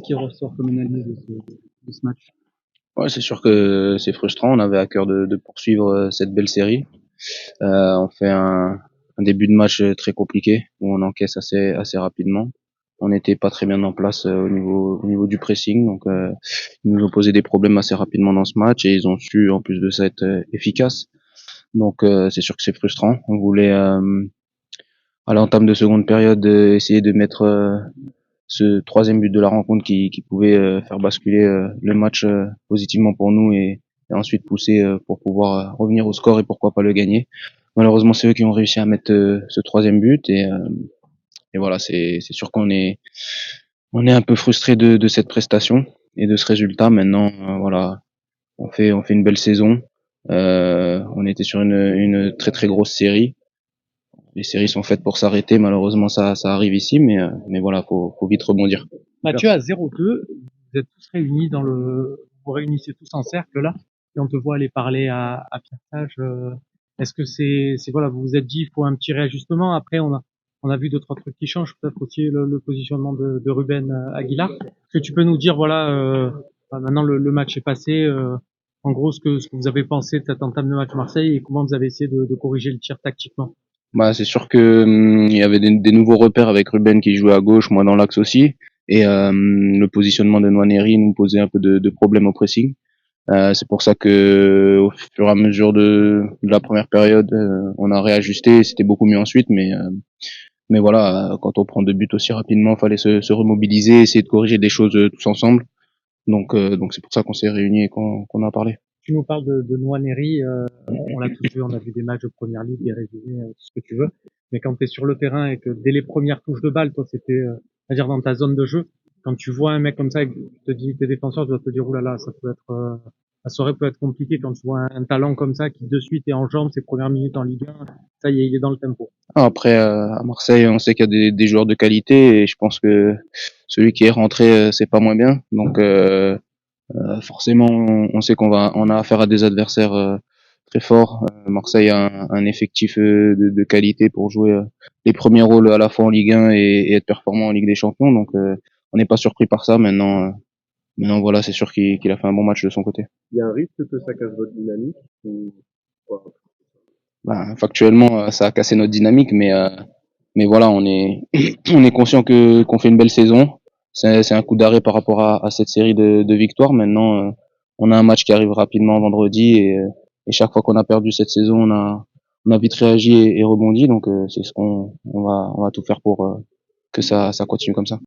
qui ressort comme analyse de ce match? Ouais, c'est sûr que c'est frustrant. On avait à cœur de poursuivre cette belle série. On fait un début de match très compliqué où on encaisse assez rapidement. On n'était pas très bien en place au niveau du pressing, donc ils nous ont posé des problèmes assez rapidement dans ce match et ils ont su en plus de ça être efficaces. Donc c'est sûr que c'est frustrant. On voulait à l'entame de seconde période essayer de mettre ce troisième but de la rencontre qui pouvait faire basculer le match positivement pour nous et ensuite pousser pour pouvoir revenir au score et pourquoi pas le gagner. Malheureusement, c'est eux qui ont réussi à mettre ce troisième but et voilà, c'est sûr on est un peu frustré de cette prestation et de ce résultat. Maintenant, voilà, on fait une belle saison. On était sur une très très grosse série. Les séries sont faites pour s'arrêter. Malheureusement, ça arrive ici, mais voilà, faut vite rebondir. Mathieu, à 0-2, vous êtes tous réunis vous vous réunissez tous en cercle là, et on te voit aller parler à Pierre Sage. Est-ce que voilà, vous vous êtes dit, il faut un petit réajustement. Après, on a vu deux, trois trucs qui changent, peut-être aussi le positionnement de Ruben Aguilar. Est-ce que tu peux nous dire, voilà, maintenant le match est passé, en gros, ce que vous avez pensé de cette entame de match Marseille et comment vous avez essayé de corriger le tir tactiquement? Bah, c'est sûr que il y avait des nouveaux repères avec Ruben qui jouait à gauche, moi dans l'axe aussi, et le positionnement de Nwaneri nous posait un peu de problèmes au pressing. C'est pour ça que au fur et à mesure de la première période, on a réajusté, c'était beaucoup mieux ensuite, mais voilà, quand on prend deux buts aussi rapidement, fallait se remobiliser, essayer de corriger des choses tous ensemble. Donc c'est pour ça qu'on s'est réunis et qu'on a parlé. Tu nous parles de Nwaneri, on l'a tous vu, on a vu des matchs de première ligue, des résumés, tout ce que tu veux. Mais quand tu es sur le terrain et que dès les premières touches de balle, toi, c'était, c'est-à-dire dans ta zone de jeu, quand tu vois un mec comme ça et que tu te dis, tes défenseurs doivent te dire, oulala, ça peut être, la soirée peut être compliquée quand tu vois un talent comme ça qui de suite est en jambes, ses premières minutes en Ligue 1, ça y est, il est dans le tempo. Après, à Marseille, on sait qu'il y a des joueurs de qualité et je pense que celui qui est rentré, c'est pas moins bien. Donc forcément, on sait on a affaire à des adversaires très forts. Marseille a un effectif de qualité pour jouer les premiers rôles à la fois en Ligue 1 et être performant en Ligue des Champions. Donc on n'est pas surpris par ça. Maintenant voilà, c'est sûr qu'il a fait un bon match de son côté. Il y a un risque que ça casse votre dynamique ou pas? Ben, factuellement, ça a cassé notre dynamique, mais voilà, on est on est conscient que qu'on fait une belle saison. C'est un coup d'arrêt par rapport à cette série de victoires. Maintenant, on a un match qui arrive rapidement vendredi et chaque fois qu'on a perdu cette saison, on a vite réagi et rebondi. Donc c'est ce on va tout faire pour que ça continue comme ça.